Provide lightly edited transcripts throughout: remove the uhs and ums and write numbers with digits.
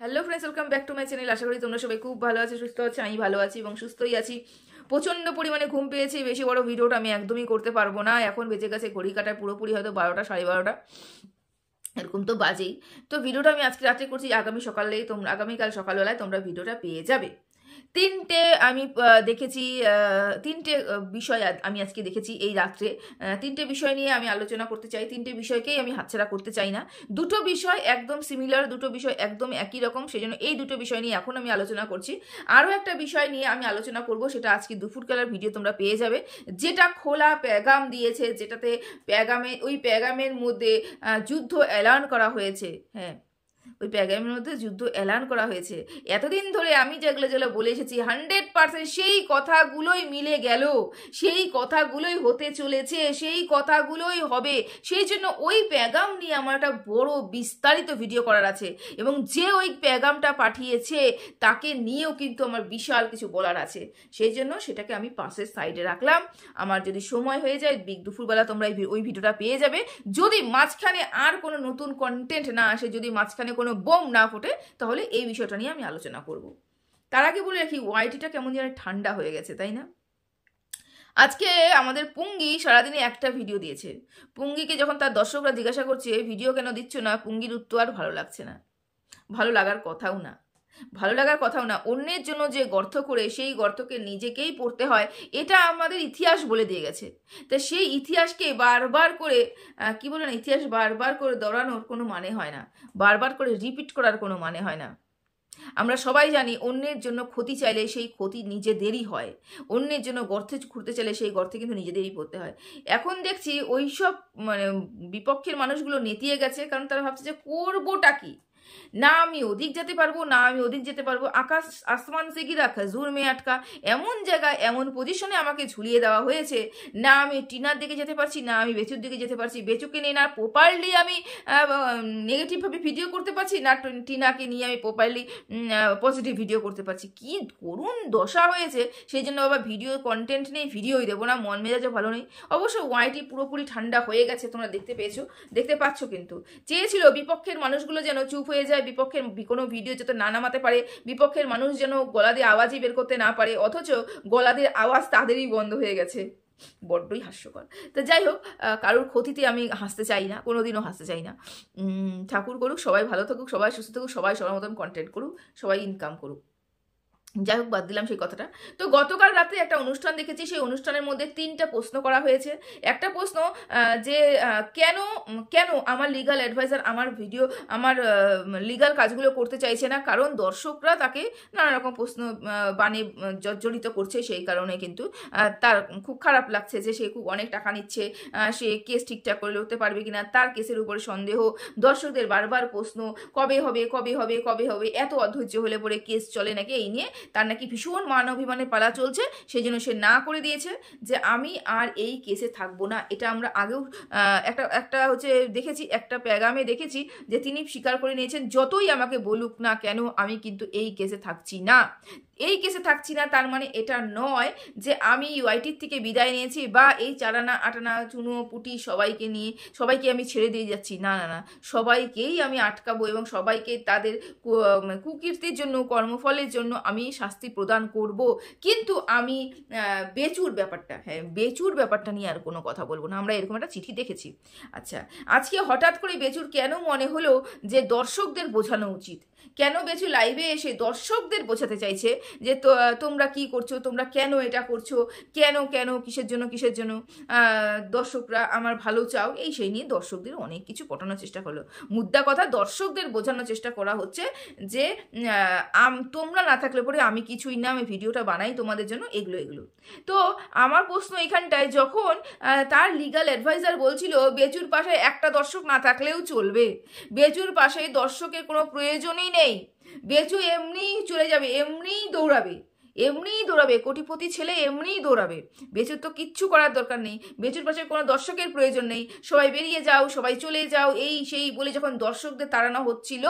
Hello friends, welcome back to my channel. আশা করি তোমরা সবাই খুব ভালো আছো, সুস্থ আছো। আমি ভালো আছি এবং সুস্থই আছি। প্রচণ্ড পরিমাণে ঘুম পেয়েছি। বেশি বড় ভিডিওটা আমি একদমই করতে পারবো না। এখন বেজে গেছে ঘড়ি কাটায় পুরোপুরি হয়তো 12টা 12:30 এরকম তো বাজেই। তো ভিডিওটা আমি আজকে রাত্রে করছি, আগামীকাল সকালবেলায় তোমরা ভিডিওটা পেয়ে যাবে। তিনটে আমি দেখেছি, তিনটে বিষয় আমি আজকে দেখেছি এই রাত্রে। তিনটে বিষয় নিয়ে আমি আলোচনা করতে চাই। তিনটে বিষয়কেই আমি হাতছাড়া করতে চাই না। দুটো বিষয় একদম সিমিলার, দুটো বিষয় একদম একই রকম, সেই জন্য এই দুটো বিষয় নিয়ে এখন আমি আলোচনা করছি। আরও একটা বিষয় নিয়ে আমি আলোচনা করব, সেটা আজকে দুপুরবেলার ভিডিও তোমরা পেয়ে যাবে, যেটা খোলা প্যাগাম দিয়েছে, যেটাতে ওই প্যাগামের মধ্যে যুদ্ধ এলান করা হয়েছে। হ্যাঁ, ওই প্যাগামের মধ্যে যুদ্ধ এলান করা হয়েছে। এতদিন ধরে আমি যেগুলো যেগুলো বলে এসেছি 100% সেই কথাগুলোই মিলে গেল, সেই কথাগুলোই হতে চলেছে, সেই কথাগুলোই হবে। সেই জন্য ওই প্যাগাম নিয়ে আমার একটা বড় বিস্তারিত ভিডিও করার আছে, এবং যে ওই প্যাগামটা পাঠিয়েছে তাকে নিয়েও কিন্তু আমার বিশাল কিছু বলার আছে। সেই জন্য সেটাকে আমি পাশের সাইডে রাখলাম। আমার যদি সময় হয়ে যায় দুপুরবেলা তোমরা ওই ভিডিওটা পেয়ে যাবে। যদি মাঝখানে আর কোনো নতুন কন্টেন্ট না আসে, যদি মাঝখানে কোনো বোম না ফোটে, তাহলে এই বিষয়টা নিয়ে আমি আলোচনা করব। তার আগে বলে রাখি, ওয়াইটিটা কেমন যেন ঠান্ডা হয়ে গেছে, তাই না? আজকে আমাদের পুঙ্গি সারাদিনে একটা ভিডিও দিয়েছে। পুঙ্গিকে যখন তার দর্শকরা জিজ্ঞাসা করছে ভিডিও কেন দিচ্ছ না, পুঙ্গির উত্তর আর ভালো লাগছে না। ভালো লাগার কথাও না, ভালো লাগার কথাও না। অন্যের জন্য যে গর্ত করে সেই গর্তকে নিজেকেই পড়তে হয়, এটা আমাদের ইতিহাস বলে দিয়ে গেছে। তা সেই ইতিহাসকে বারবার করে কি বলে না, ইতিহাস বারবার করে দৌড়ানোর কোনো মানে হয় না, বারবার করে রিপিট করার কোনো মানে হয় না। আমরা সবাই জানি অন্যের জন্য ক্ষতি চাইলে সেই ক্ষতি নিজেদেরই হয়, অন্যের জন্য গর্তে খুঁড়তে চাইলে সেই গর্তে কিন্তু নিজেদেরই পড়তে হয়। এখন দেখছি ওইসব মানে বিপক্ষের মানুষগুলো নেতিয়ে গেছে, কারণ তারা ভাবছে যে করবোটা কি, না আমি ওদিক যেতে পারবো, না আমি ওদিক যেতে পারবো, আকাশ আসমান সে গিরা খজুর মে আটকা, এমন জায়গায় এমন পজিশনে আমাকে ঝুলিয়ে দেওয়া হয়েছে, না আমি টিনার দিকে যেতে পারছি, না আমি বেচুর দিকে যেতে পারছি, বেচুকে নিয়ে না প্রপারলি আমি নেগেটিভভাবে ভিডিও করতে পারছি, না টিনাকে নিয়ে আমি প্রপারলি পজিটিভ ভিডিও করতে পারছি। কি করুণ দশা হয়েছে। সেই জন্য বাবা ভিডিও কন্টেন্ট নেই, ভিডিওই দেবো না, মন মেজাজও ভালো নেই। অবশ্য ওয়াইটি পুরোপুরি ঠান্ডা হয়ে গেছে, তোমরা দেখতে পাচ্ছ। কিন্তু চেয়েছিল বিপক্ষের মানুষগুলো যেন চুপ হয়ে যায়, বিপক্ষের কোনো ভিডিও যাতে না নামাতে পারে, বিপক্ষের মানুষ যেন গলা দিয়ে আওয়াজই বের করতে না পারে, অথচ গলা দিয়ে আওয়াজ তাদেরই বন্ধ হয়ে গেছে। বড্ডই হাস্যকর। তো যাই হোক, কারোর ক্ষতিতে আমি হাসতে চাই না, কোনোদিনও হাসতে চাই না। ঠাকুর করুক, সবাই ভালো থাকুক, সবাই সুস্থ থাকুক, সবাই সবার মতন কন্টেন্ট করুক, সবাই ইনকাম করুক। যাই হোক, বাদ দিলাম সেই কথাটা। তো গতকাল রাতে একটা অনুষ্ঠান দেখেছি, সেই অনুষ্ঠানের মধ্যে 3টা প্রশ্ন করা হয়েছে। একটা প্রশ্ন যে কেন কেন আমার লিগাল অ্যাডভাইজার আমার লিগাল কাজগুলো করতে চাইছে না, কারণ দর্শকরা তাকে নানা রকম প্রশ্ন বানে জর্জরিত করছে। সেই কারণে কিন্তু তার খুব খারাপ লাগছে যে সে খুব অনেক টাকা নিচ্ছে, সে কেস ঠিকঠাক করে লড়তে পারবে কিনা, তার কেসের উপরে সন্দেহ, দর্শকদের বারবার প্রশ্ন, কবে হবে কবে হবে কবে হবে, এত অধৈর্য হলে পরে কেস চলে নাকি, এই নিয়ে তার নাকি ভীষণ মান অভিমানের পালা চলছে। সেই জন্য সে না করে দিয়েছে যে আমি আর এই কেসে থাকবো না। এটা আমরা আগেও একটা হচ্ছে দেখেছি, একটা প্যাগামে দেখেছি যে তিনি স্বীকার করে নিয়েছেন, যতই আমাকে বলুক না কেন আমি কিন্তু এই কেসে থাকছি না। এই কেসে থাকছি না তার মানে এটা নয় যে আমি ওয়াইটির থেকে বিদায় নিয়েছি, বা এই চারানা আটানা চুনো পুটি সবাইকে আমি ছেড়ে দিয়ে যাচ্ছি। না না না, সবাইকেই আমি আটকাবো এবং সবাইকে তাদের কুকীর্তির জন্য, কর্মফলের জন্য আমি শাস্তি প্রদান করব। কিন্তু আমি বেচুর ব্যাপারটা নিয়ে আর কোনো কথা বলবো না। আমরা এরকম একটা চিঠি দেখেছি। আচ্ছা, আজকে হঠাৎ করে বেচুর কেন মনে হলো যে দর্শকদের বোঝানো উচিত? কেন বেচু লাইভে এসে দর্শকদের বোঝাতে চাইছে যে তোমরা কি করছো, তোমরা কেন এটা করছো, কেন কেন কিসের জন্য দর্শকরা আমার ভালো চাও, এই সেই নিয়ে দর্শকদের অনেক কিছু পটানোর চেষ্টা করলো। মুদ্রা কথা, দর্শকদের বোঝানোর চেষ্টা করা হচ্ছে যে তোমরা না থাকলে পরে আমি কিছুই না, আমি ভিডিওটা বানাই তোমাদের জন্য, এগুলো। তো আমার প্রশ্ন এখানটায়, যখন তার লিগাল অ্যাডভাইজার বলছিল বেচুর পাশে একটা দর্শক না থাকলেও চলবে, বেচুর পাশে দর্শকের কোনো প্রয়োজনই নেই, বেচু এমনিই চলে যাবে, এমনিই দৌড়াবে, এমনিই দৌড়াবে, কোটিপতি ছেলে এমনিই দৌড়াবে। বেচুর তো কিচ্ছু করার দরকার নেই, বেচুর পাশে কোনো দর্শকের প্রয়োজন নেই। সবাই বেরিয়ে যাও, সবাই চলে যাও, এই সেই বলে যখন দর্শকদের তাড়ানো হচ্ছিল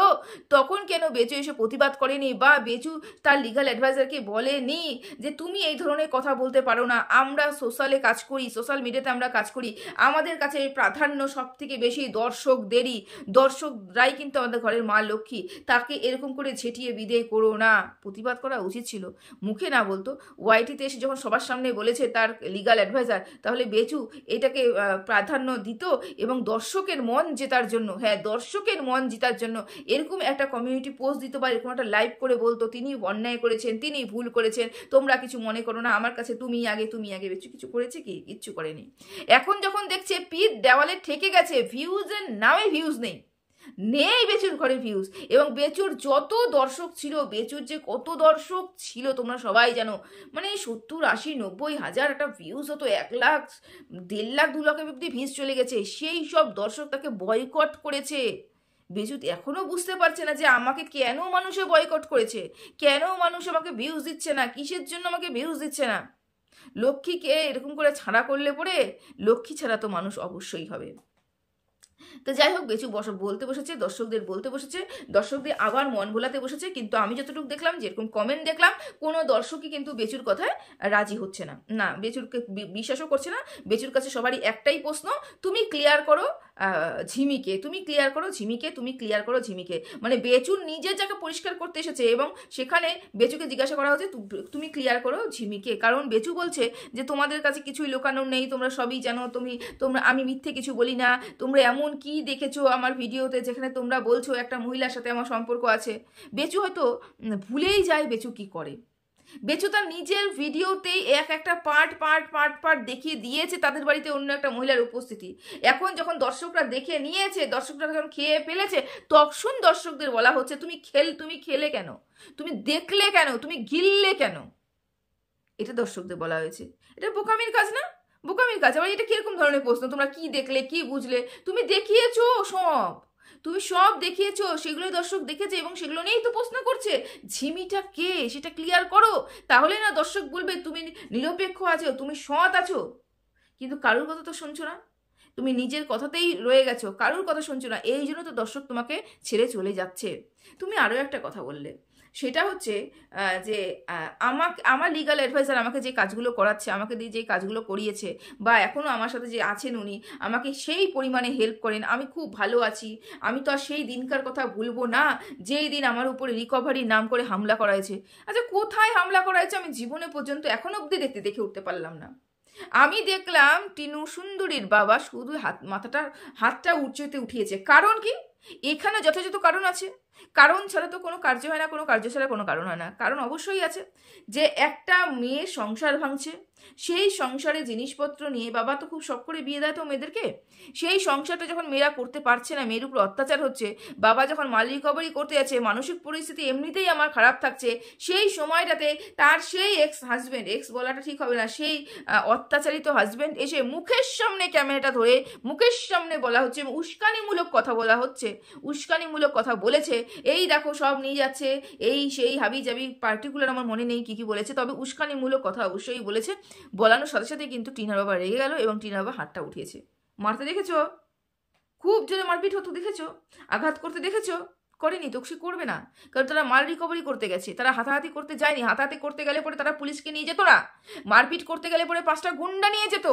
তখন কেন বেচু এসে প্রতিবাদ করেনি, বা বেচু তার লিগাল অ্যাডভাইজারকে বলেনি যে তুমি এই ধরনের কথা বলতে পারো না, আমরা সোশ্যালে কাজ করি, সোশ্যাল মিডিয়াতে আমরা কাজ করি, আমাদের কাছে প্রাধান্য সব থেকে বেশি দর্শকদেরই, দর্শকরাই কিন্তু আমাদের ঘরের মা লক্ষ্মী, তাকে এরকম করে ঝেঁটিয়ে বিদেয় করো না। প্রতিবাদ করা উচিত ছিল, মুখে না বলতো। ওয়াইটিতে এসে যখন সবার সামনে বলেছে তার লিগাল অ্যাডভাইজার, তাহলে বেচু এটাকে প্রাধান্য দিত এবং দর্শকের মন জেতার জন্য, হ্যাঁ দর্শকের মন জেতার জন্য এরকম একটা কমিউনিটি পোস্ট দিত বা এরকম একটা লাইভ করে বলতো তিনি অন্যায় করেছেন, তিনি ভুল করেছেন, তোমরা কিছু মনে করো না, আমার কাছে তুমি আগে তুমি আগে। বেচু কিছু করেছে কি? কিচ্ছু করেনি। এখন যখন দেখছে পিঠ দেওয়ালে ঠেকে গেছে, ভিউজের নামে ভিউজ নেই, নেই বেচুর ঘরে ভিউজ, এবং বেচুর যত দর্শক ছিল, বেচুর যে কত দর্শক ছিল তোমরা সবাই জানো, মানে 70, 80, 90 হাজার একটা ভিউজ হতো, 1 লাখ, 1.5 লাখ, 2 লাখ অব্দি ভিউজ চলে গেছে, সেই সব দর্শক তাকে বয়কট করেছে। বেচু এখনো বুঝতে পারছে না যে আমাকে কেন মানুষে বয়কট করেছে, কেন মানুষ আমাকে ভিউজ দিচ্ছে না, কিসের জন্য আমাকে ভিউজ দিচ্ছে না। লক্ষ্মীকে এরকম করে ছাড়া করলে পরে লক্ষ্মী ছাড়া তো মানুষ অবশ্যই হবে। তো যাই হোক, বেচু বলতে বসেছে, দর্শকদের বলতে বসেছে, দর্শকদের আবার মন ভোলাতে বসেছে, কিন্তু আমি যতটুকু দেখলাম, যেরকম কমেন্ট দেখলাম, কোনো দর্শকই কিন্তু বেচুর কথায় রাজি হচ্ছে না, না বেচুরকে বিশ্বাসও করছে না। বেচুর কাছে সবারই একটাই প্রশ্ন, তুমি ক্লিয়ার করো ঝিমিকে, তুমি ক্লিয়ার করো ঝিমিকে, তুমি ক্লিয়ার করো ঝিমিকে। মানে বেচুর নিজের যাকে পরিষ্কার করতে এসেছে, এবং সেখানে বেচুকে জিজ্ঞাসা করা হচ্ছে তুমি ক্লিয়ার করো ঝিমিকে, কারণ বেচু বলছে যে তোমাদের কাছে কিছুই লুকানোর নেই, তোমরা সবই জানো, তোমরা আমি মিথ্যে কিছু বলি না, তোমরা এমন কি দেখেছো আমার ভিডিওতে যেখানে তোমরা বলছো একটা মহিলার সাথে আমার সম্পর্ক আছে। বেচু হয়তো ভুলেই যায় বেচু কি করে। বেচু তার নিজের ভিডিওতেই একটা পার্ট পার্ট পার্ট পার্ট দেখিয়ে দিয়েছে তাদের বাড়িতে অন্য একটা মহিলার উপস্থিতি। এখন যখন দর্শকরা দেখে নিয়েছে, দর্শকরা যখন খেয়ে ফেলেছে, তখন দর্শকদের বলা হচ্ছে তুমি খেলে কেন, তুমি দেখলে কেন, তুমি গিললে কেন, এটা দর্শকদের বলা হয়েছে। এটা বোকামির কাজ না? বোকামির কাজ। আবার এটা কিরকম ধরনের প্রশ্ন, তোমরা কি দেখলে, কি বুঝলে? তুমি দেখিয়েছো সব, তুমি সব দেখিয়েছো, সেগুলো দর্শক দেখেছে এবং সেগুলো নিয়েই তো প্রশ্ন করছে। ঝিমিটা কে সেটা ক্লিয়ার করো, তাহলে না দর্শক বলবে তুমি নিরপেক্ষ আছো, তুমি সৎ আছো। কিন্তু কারুর কথা তো শুনছো না, তুমি নিজের কথাতেই রয়ে গেছো, কারুর কথা শুনছো না, এই জন্য তো দর্শক তোমাকে ছেড়ে চলে যাচ্ছে। তুমি আরও একটা কথা বললে, সেটা হচ্ছে যে আমার লিগাল অ্যাডভাইজার আমাকে যে কাজগুলো করাচ্ছে, আমাকে দিয়ে যে কাজগুলো করিয়েছে, বা এখনও আমার সাথে যে আছেন উনি আমাকে সেই পরিমাণে হেল্প করেন, আমি খুব ভালো আছি। আমি তো আর সেই দিনকার কথা ভুলবো না যেই দিন আমার উপরে রিকভারির নাম করে হামলা করা হয়েছে। আচ্ছা, কোথায় হামলা করা হয়েছে আমি জীবনে পর্যন্ত এখন অবধি দেখে উঠতে পারলাম না। আমি দেখলাম টিনু সুন্দরীর বাবা শুধু হাতটা উঁচুতে উঠিয়েছে। কারণ কি? এখানে যথাযথ কারণ আছে, কারণ ছাড়া তো কোনো কার্য হয় না, কোনো কার্য ছাড়া কোনো কারণ হয় না। কারণ অবশ্যই আছে, যে একটা মেয়ে সংসার ভাঙছে, সেই সংসারে জিনিসপত্র নিয়ে বাবা তো খুব শখ করে বিয়ে দেয় তো মেয়েদেরকে, সেই সংসারটা যখন মেয়েরা করতে পারছে না, মেয়ের উপর অত্যাচার হচ্ছে, বাবা যখন মাল রিকভারি করতে যাচ্ছে, মানসিক পরিস্থিতি এমনিতেই আমার খারাপ থাকছে, সেই সময়টাতে তার সেই এক্স বলাটা ঠিক হবে না, সেই অত্যাচারিত হাজবেন্ড এসে মুখের সামনে ক্যামেরাটা ধরে মুখের সামনে বলা হচ্ছে, উস্কানিমূলক কথা বলা হচ্ছে, উস্কানিমূলক কথা বলেছে, এই দেখো সব নিয়ে যাচ্ছে, এই সেই হাবি জাবি, পার্টিকুলার আমার মনে নেই কি কি বলেছে, তবে উস্কানিমূলক কথা অবশ্যই বলেছে। বলানোর সাথে সাথে কিন্তু টিনার বাবা রেগে গেল এবং টিনার বাবা হাতটা উঠিয়েছে। মারতে দেখেছো? খুব জোরে মারপিট হতো দেখেছো? আঘাত করতে দেখেছো? করেনি তো, সে করবে না, কারণ তারা মাল রিকভারি করতে গেছে, তারা হাতাহাতি করতে যায়নি। হাতাহাতি করতে গেলে পরে তারা পুলিশকে নিয়ে যেত না, মারপিট করতে গেলে পরে 5টা গুন্ডা নিয়ে যেত।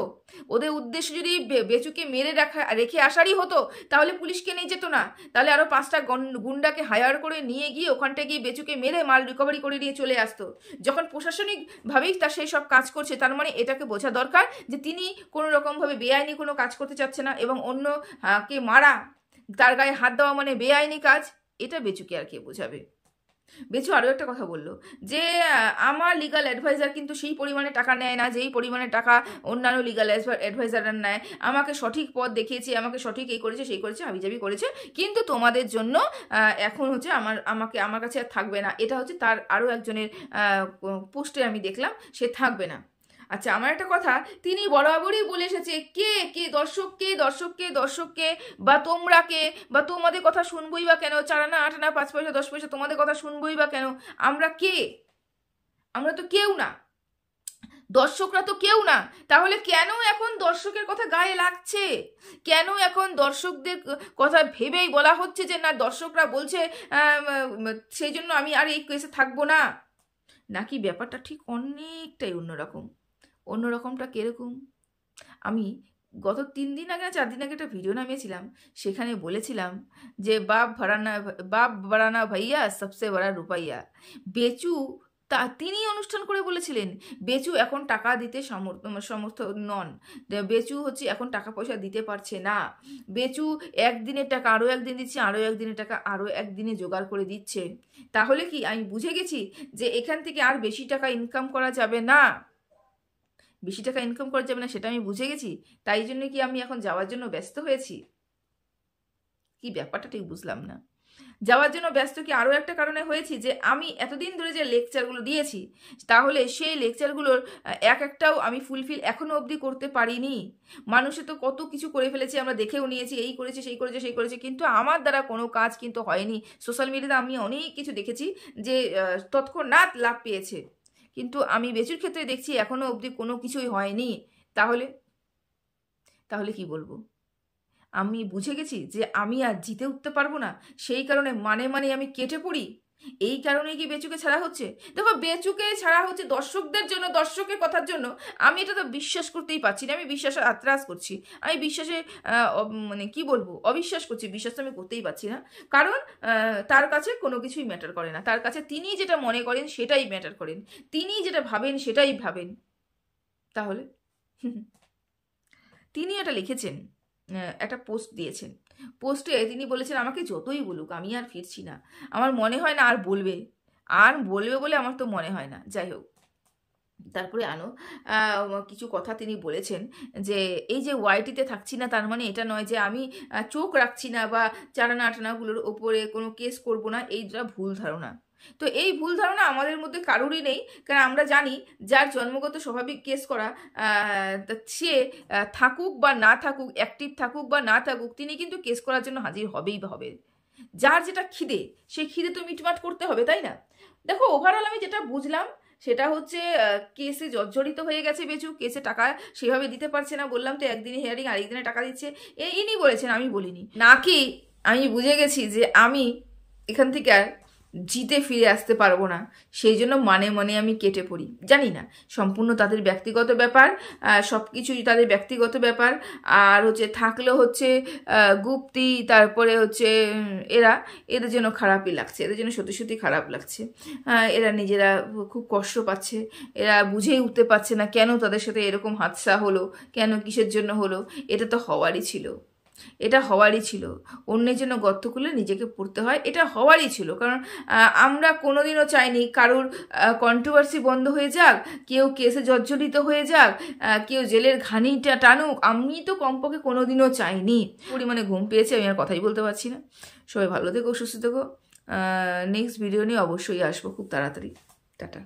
ওদের উদ্দেশ্য যদি বেচুকে মেরে রেখে আসারই হতো তাহলে পুলিশকে নিয়ে যেত না, তাহলে আরো 5টা গুন্ডাকে হায়ার করে নিয়ে গিয়ে ওখানটা গিয়ে বেচুকে মেরে মাল রিকভারি করে নিয়ে চলে আসতো। যখন প্রশাসনিকভাবেই তার সেই সব কাজ করছে, তার মানে এটাকে বোঝা দরকার যে তিনি কোনো রকমভাবে বেআইনি কোনো কাজ করতে চাচ্ছে না, এবং অন্য কে মারা, তার গায়ে হাত দেওয়া মানে বেআইনি কাজ, এটা বেচুকে আর কে বোঝাবে। বেচু আরও একটা কথা বললো যে আমার লিগাল অ্যাডভাইজার কিন্তু সেই পরিমাণে টাকা নেয় না যেই পরিমাণে টাকা অন্যান্য লিগাল অ্যাডভাইজাররা নেয়। আমাকে সঠিক পথ দেখিয়েছে, আমাকে সঠিক এই করেছে সেই করেছে হাবিজাবি করেছে, কিন্তু তোমাদের জন্য এখন হচ্ছে আমার কাছে আর থাকবে না। এটা হচ্ছে তার আরও একজনের পোস্টে আমি দেখলাম, সে থাকবে না। আচ্ছা, আমার একটা কথা, তিনি বরাবরই বলে এসেছে দর্শককে বা তোমরা কে, বা তোমাদের কথা শুনবই বা কেন, 4 আনা 8 আনা 5 পয়সা 10 পয়সা তোমাদের কথা শুনবই বা কেন, আমরা কে? আমরা তো কেউ না, দর্শকরা তো কেউ না। তাহলে কেন এখন দর্শকের কথা গায়ে লাগছে? কেন এখন দর্শকদের কথা ভেবেই বলা হচ্ছে যে না, দর্শকরা বলছে সেই জন্য আমি আর এই কেসে থাকবো না? নাকি ব্যাপারটা ঠিক অনেকটাই অন্যরকম? অন্যরকমটা কিরকম? আমি গত 3 দিন আগে না 4 দিন আগে একটা ভিডিও নামিয়েছিলাম, সেখানে বলেছিলাম যে বাপ বাড়ানা ভাইয়া সবসে বড়া রুপাইয়া। বেচু তিনি অনুষ্ঠান করে বলেছিলেন বেচু এখন টাকা দিতে সমর্থ নন, বেচু হচ্ছে এখন টাকা পয়সা দিতে পারছে না, বেচু একদিনের টাকা আরও একদিন দিচ্ছে, আরও একদিনের টাকা আরও একদিনে জোগাড় করে দিচ্ছে। তাহলে কি আমি বুঝে গেছি যে এখান থেকে আর বেশি টাকা ইনকাম করা যাবে না? বেশি টাকা ইনকাম করা যাবে না সেটা আমি বুঝে গেছি, তাই জন্য কি আমি এখন যাওয়ার জন্য ব্যস্ত হয়েছি? কি ব্যাপারটা ঠিক বুঝলাম না। যাওয়ার জন্য ব্যস্ত কি আরও একটা কারণে হয়েছি যে আমি এতদিন ধরে যে লেকচারগুলো দিয়েছি, তাহলে সেই লেকচারগুলোর এক একটাও আমি ফুলফিল এখনো অবধি করতে পারিনি। মানুষে তো কত কিছু করে ফেলেছে, আমরা দেখেও নিয়েছি, এই করেছে সেই করেছে সেই করেছে, কিন্তু আমার দ্বারা কোনো কাজ কিন্তু হয়নি। সোশ্যাল মিডিয়াতে আমি অনেক কিছু দেখেছি যে তৎক্ষণাৎ লাভ পেয়েছে, কিন্তু আমি বেচুর ক্ষেত্রে দেখছি এখনো অবধি কোনো কিছুই হয়নি। তাহলে তাহলে কি বলবো? আমি বুঝে গেছি যে আমি আর জিতে উঠতে পারবো না, সেই কারণে মানে আমি কেটে পড়ি। এই কারণেই কি বেচুকে ছাড়া হচ্ছে? দেখো, বেচুকে ছাড়া হচ্ছে দর্শকদের জন্য, দর্শকের কথার জন্য। আমি এটা তো বিশ্বাস করতেই পারছি না, আমি বিশ্বাসে আত্রাস করছি, আমি বিশ্বাসে মানে কি বলবো, অবিশ্বাস করছি, বিশ্বাস তো আমি করতেই পারছি না। কারণ তার কাছে কোনো কিছুই ম্যাটার করে না, তার কাছে তিনি যেটা মনে করেন সেটাই ম্যাটার করেন, তিনি যেটা ভাবেন সেটাই ভাবেন। তাহলে তিনি এটা লিখেছেন, একটা পোস্ট দিয়েছেন, পোস্টে তিনি বলেছেন আমাকে যতই বলুক আমি আর ফিরছি না, আমার মনে হয় না আর বলবে বলে আমার তো মনে হয় না। যাই হোক, তারপরে কিছু কথা তিনি বলেছেন যে এই যে ওয়াইটিতে থাকছি না তার মানে এটা নয় যে আমি চোখ রাখছি না বা চারানা আটানাগুলোর ওপরে কোনো কেস করব না, এইটা ভুল ধারণা। তো এই ভুল ধারণা আমাদের মধ্যে কারোরই নেই, কারণ আমরা জানি যার জন্মগত স্বাভাবিক কেস করা, সে থাকুক বা না থাকুক, অ্যাক্টিভ থাকুক বা না থাকুক, তিনি কিন্তু কেস করার জন্য হাজির হবেই হবে। যার যেটা খিদে, সেই খিদে তো মিটমাট করতে হবে, তাই না? দেখো, ওভারঅল আমি যেটা বুঝলাম সেটা হচ্ছে কেসে জর্জরিত হয়ে গেছে বেচু, কেসে টাকা সেভাবে দিতে পারছে না। বললাম তো একদিনে হিয়ারিং, আরেকদিনে টাকা দিচ্ছে, ইনি বলেছেন, আমি বলিনি। নাকি আমি বুঝে গেছি যে আমি এখান থেকে আর জিতে ফিরে আসতে পারবো না, সেই জন্য মানে আমি কেটে পড়ি। জানি না, সম্পূর্ণ তাদের ব্যক্তিগত ব্যাপার, সব কিছুই তাদের ব্যক্তিগত ব্যাপার। আর হচ্ছে থাকলেও হচ্ছে গুপ্তি, তারপরে হচ্ছে এদের জন্য খারাপই লাগছে, এদের জন্য সত্যি সত্যি খারাপ লাগছে। এরা নিজেরা খুব কষ্ট পাচ্ছে, এরা বুঝেই উঠতে পারছে না কেন তাদের সাথে এরকম হাদসা হলো, কেন কিসের জন্য হলো। এটা তো হওয়ারই ছিল, এটা হওয়ারই ছিল। অন্যের জন্য গর্ত খুলে নিজেকে পড়তে হয়, এটা হওয়ারই ছিল। কারণ আমরা কোনোদিনও চাইনি কারুর কন্ট্রোভার্সি বন্ধ হয়ে যাক, কেউ কেসে জর্জরিত হয়ে যাক, কেউ জেলের ঘানিটা টানুক, আমি তো কমপক্ষে কোনোদিনও চাইনি। পরিমাণে ঘুম পেয়েছে, আমি আর কথাই বলতে পারছি না। সবাই ভালো থেকো, সুস্থ থেকো। নেক্সট ভিডিও নিয়ে অবশ্যই আসবো খুব তাড়াতাড়ি। টাটা।